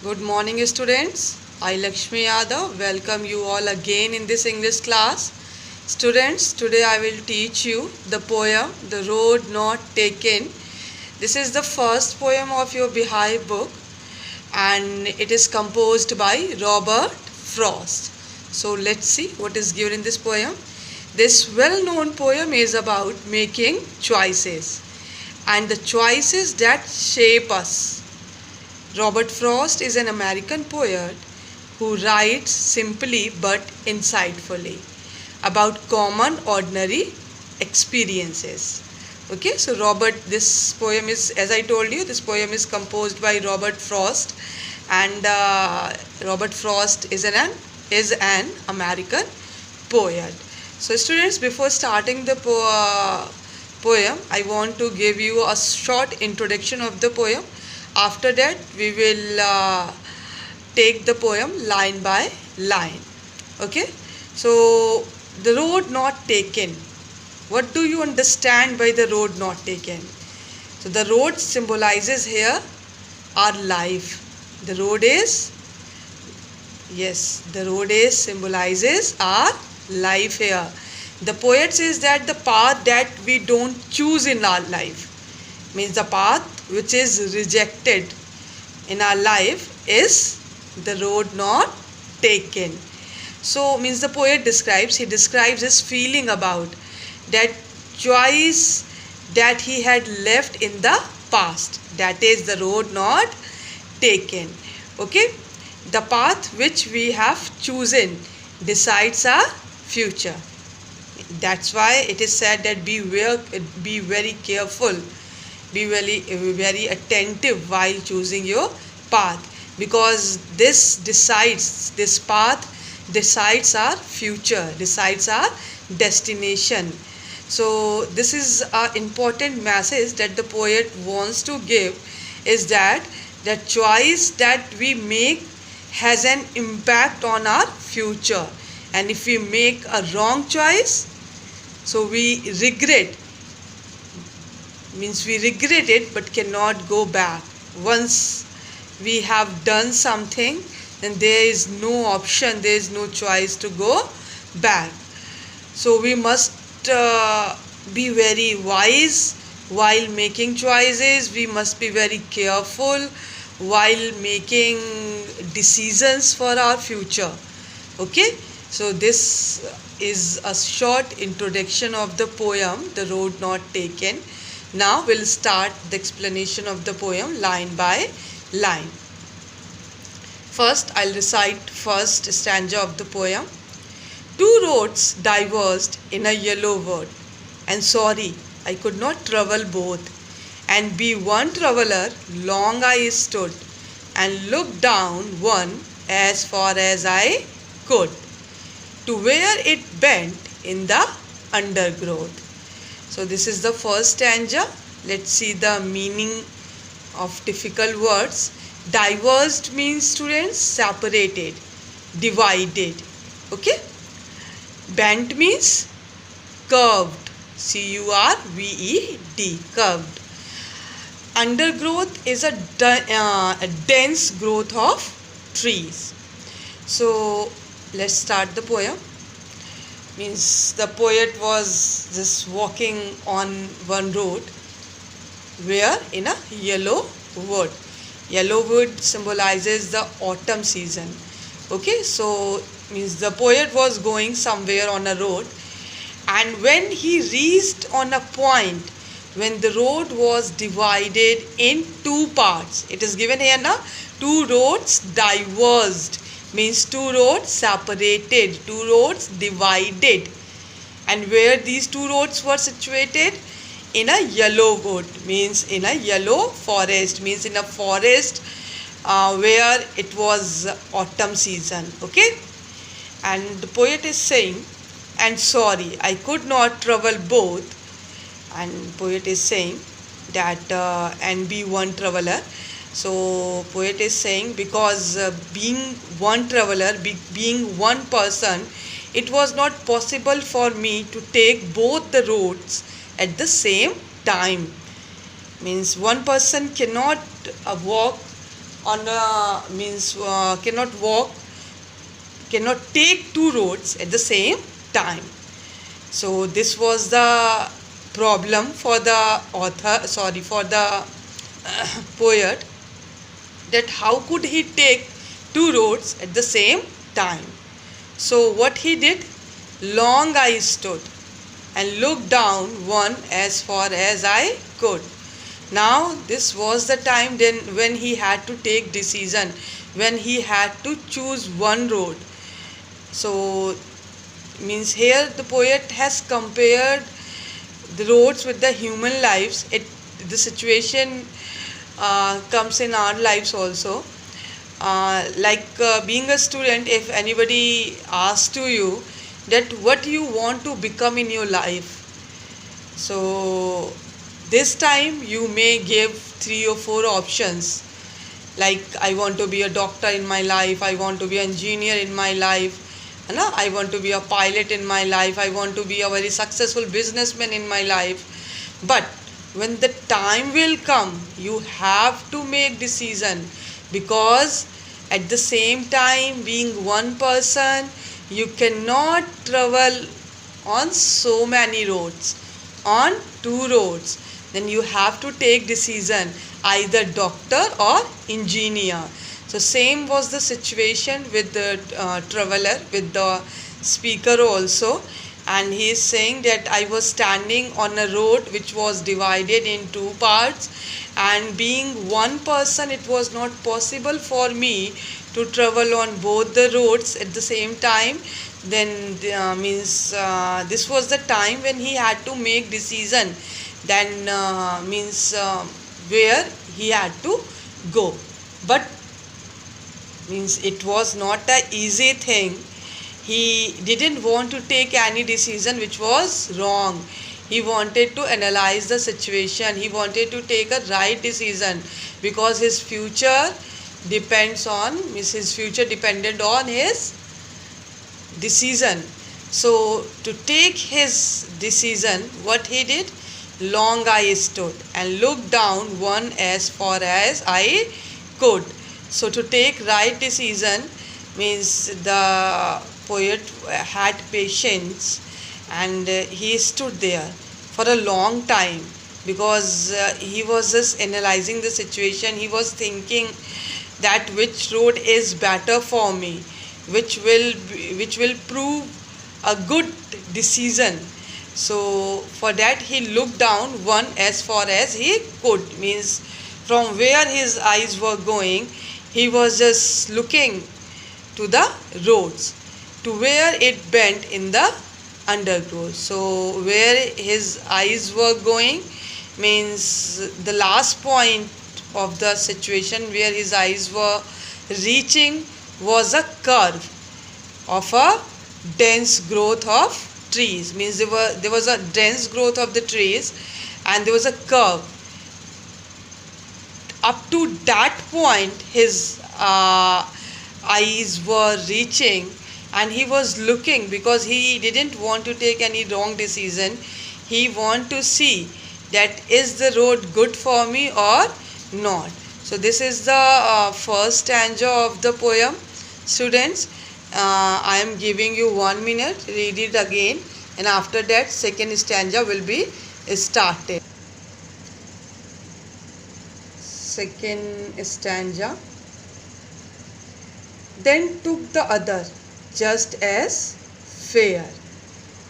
Good morning, students. I, Lakshmi Yadav, welcome you all again in this English class. Students, today I will teach you the poem The Road Not Taken. This is the first poem of your Beehive book and it is composed by Robert Frost. So let's see what is given in this poem. This well-known poem is about making choices and the choices that shape us. Robert Frost is an American poet who writes simply but insightfully about common ordinary experiences. Okay, so this poem is, as I told you, this poem is composed by Robert Frost, and Robert Frost is an American poet. So, students, before starting the poem, I want to give you a short introduction of the poem. After that, we will take the poem line by line. Okay, so the road not taken. What do you understand by the road not taken? So the road symbolizes here our life. The road is, yes, the road is symbolizes our life here. The poet says that the path that we don't choose in our life, means the path which is rejected in our life is the road not taken. So means the poet describes his feeling about that choice that he had left in the past, that is the road not taken. Okay, the path which we have chosen decides our future. That's why it is said that be very careful, be very attentive while choosing your path, because this path decides our future, decides our destination. So this is an important message that the poet wants to give, is that the choice that we make has an impact on our future, and if we make a wrong choice, so we regret, means we regret it but cannot go back. Once we have done something, then there is no option, there is no choice to go back. So we must be very wise while making choices. We must be very careful while making decisions for our future. Okay, so this is a short introduction of the poem The Road Not Taken. Now we'll start the explanation of the poem line by line. First, I'll recite first stanza of the poem. Two roads diverged in a yellow wood, and sorry, I could not travel both. And be one traveller, long I stood, and looked down one as far as I could, to where it bent in the undergrowth. So this is the first stanza. Let's see the meaning of difficult words. Diverged means, students, separated, divided. Okay. Bent means curved, curved. Curved. Undergrowth is a dense growth of trees. So let's start the poem. Means the poet was just walking on one road where in a yellow wood. Yellow wood symbolizes the autumn season. Okay, so means the poet was going somewhere on a road, and when he reached on a point when the road was divided in two parts, it is given here now, two roads diverged, means two roads separated, two roads divided. And where these two roads were situated? In a yellow wood, means in a yellow forest, means in a forest where it was autumn season. Okay, and the poet is saying, and sorry, I could not travel both. And poet is saying that and be one traveller. So poet is saying, because being one traveller, being one person, it was not possible for me to take both the roads at the same time. Means one person cannot walk on means cannot walk, cannot take two roads at the same time. So this was the problem for the author, sorry, for the poet, that how could he take two roads at the same time. So what he did, long I stood and looked down one as far as I could. Now this was the time then when he had to take decision, when he had to choose one road. So means here the poet has compared the roads with the human lives. The situation comes in our lives also. Being a student, if anybody asks to you that what you want to become in your life, so this time you may give 3 or 4 options, like I want to be a doctor in my life, I want to be an engineer in my life, I want to be a pilot in my life, I want to be a very successful businessman in my life. But when the time will come, you have to make decision, because at the same time, being one person, you cannot travel on so many roads, on 2 roads. Then you have to take decision, either doctor or engineer. So same was the situation with the traveler, with the speaker also. And he is saying that I was standing on a road which was divided in 2 parts, and being one person, it was not possible for me to travel on both the roads at the same time. Then this was the time when he had to make decision, then where he had to go. But it was not a easy thing. He didn't want to take any decision which was wrong. He wanted to analyze the situation. He wanted to take a right decision, because his future depended on his decision. So to take his decision, what he did, long I stood and looked down one as far as I could. So to take right decision means the poet had patience, and he stood there for a long time, because he was just analyzing the situation. He was thinking that which road is better for me, which will prove a good decision. So for that he looked down one as far as he could, means from where his eyes were going, he was just looking to the roads, to where it bent in the undergrowth. So where his eyes were going means the last point of the situation where his eyes were reaching was a curve of a dense growth of trees, means there was a dense growth of the trees, and there was a curve. Up to that point his eyes were reaching, and he was looking, because he didn't want to take any wrong decision. He want to see that is the road good for me or not. So this is the first stanza of the poem. Students, I am giving you 1 minute, read it again, and after that second stanza will be started. Second stanza. Then took the other just as fair,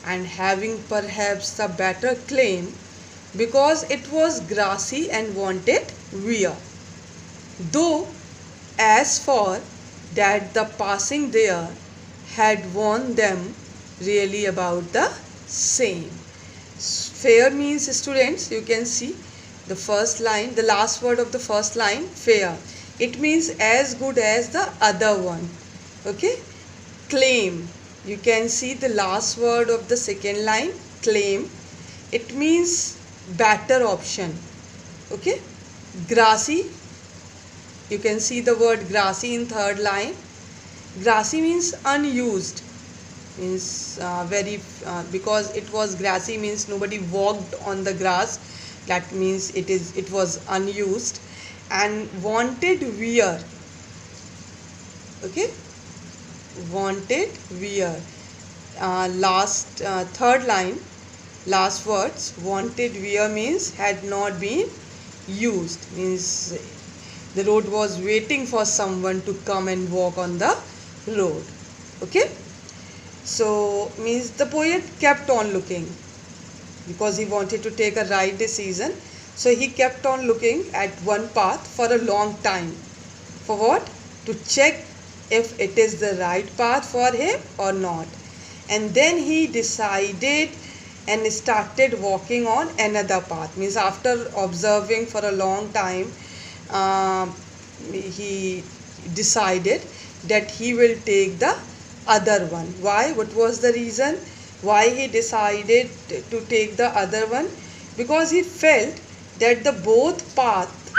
and having perhaps the better claim, because it was grassy and wanted wear. Though as for that the passing there had warned them really about the same. Fair means, students, you can see the first line, the last word of the first line, fair. It means as good as the other one. Okay. Claim, you can see the last word of the second line, claim. It means better option. Okay. Grassy, you can see the word grassy in third line. Grassy means unused, means because it was grassy means nobody walked on the grass. That means it was unused. And wanted wear, Okay, wanted wear. Third line, last words, wanted wear means had not been used, means the road was waiting for someone to come and walk on the road. Okay, so means the poet kept on looking because he wanted to take a right decision. So he kept on looking at one path for a long time. For what? To check if it is the right path for him or not. And then he decided and started walking on another path. Means after observing for a long time, he decided that he will take the other one. Why? What was the reason why he decided to take the other one? Because he felt that the both paths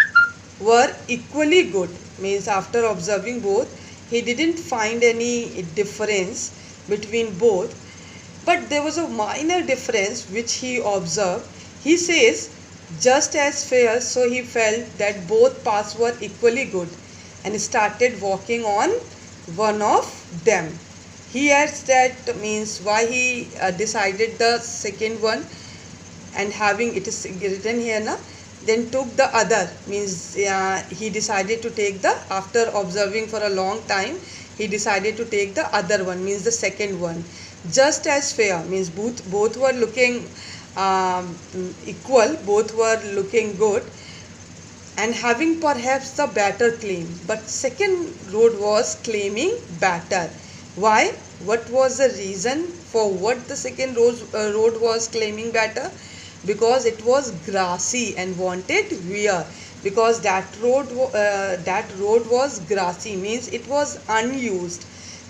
were equally good. Means after observing both, he didn't find any difference between both, but there was a minor difference which he observed. He says just as fair, so he felt that both paths were equally good and started walking on one of them. He adds that means why he decided the second one, and having it is written here now, then took the other, means he decided to take the, after observing for a long time, he decided to take the other one, means the second one. Just as fair means both were looking equal, both were looking good, and having perhaps the better claim, but second road was claiming better. Why? What was the reason for what the second road was claiming better? Because it was grassy and wanted wear. Because that road was grassy, means it was unused.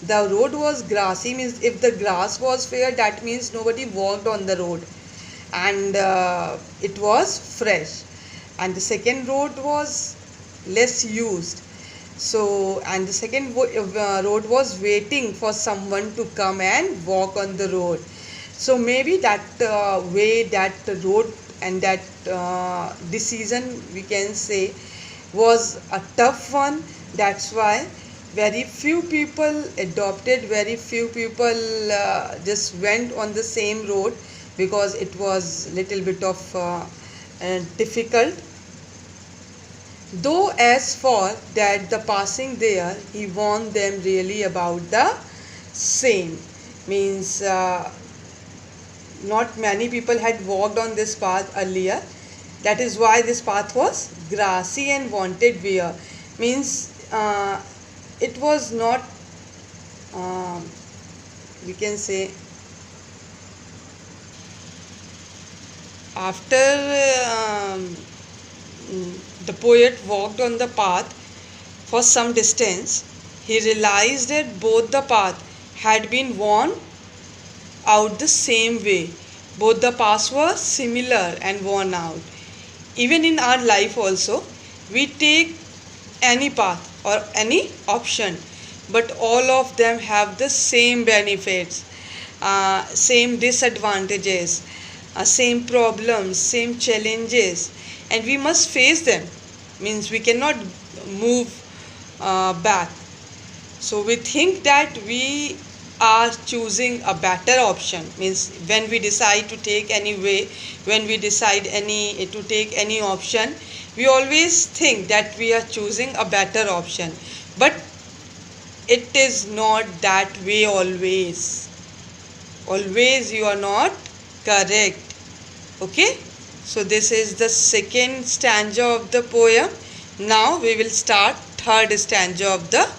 The road was grassy, means if the grass was fair, that means nobody walked on the road, and it was fresh. And the second road was less used. So, and the second road was waiting for someone to come and walk on the road. So maybe that way, that road and that decision, we can say, was a tough one. That's why very few people adopted, very few people just went on the same road, because it was little bit of difficult. Though as for that the passing there, he warned them really about the same. Means not many people had walked on this path earlier. That is why this path was grassy and wanted wear. Means it was not, we can say, after the poet walked on the path for some distance, he realized that both the paths had been worn out the same way. Both the paths were similar and worn out. Even in our life also, we take any path or any option, but all of them have the same benefits, same disadvantages, same problems, same challenges, and we must face them. Means we cannot move back. So we think that we are choosing a better option. Means when we decide to take any way, when we decide to take any option, we always think that we are choosing a better option, but it is not that way always. Always you are not correct. Okay, so this is the second stanza of the poem. Now we will start third stanza of the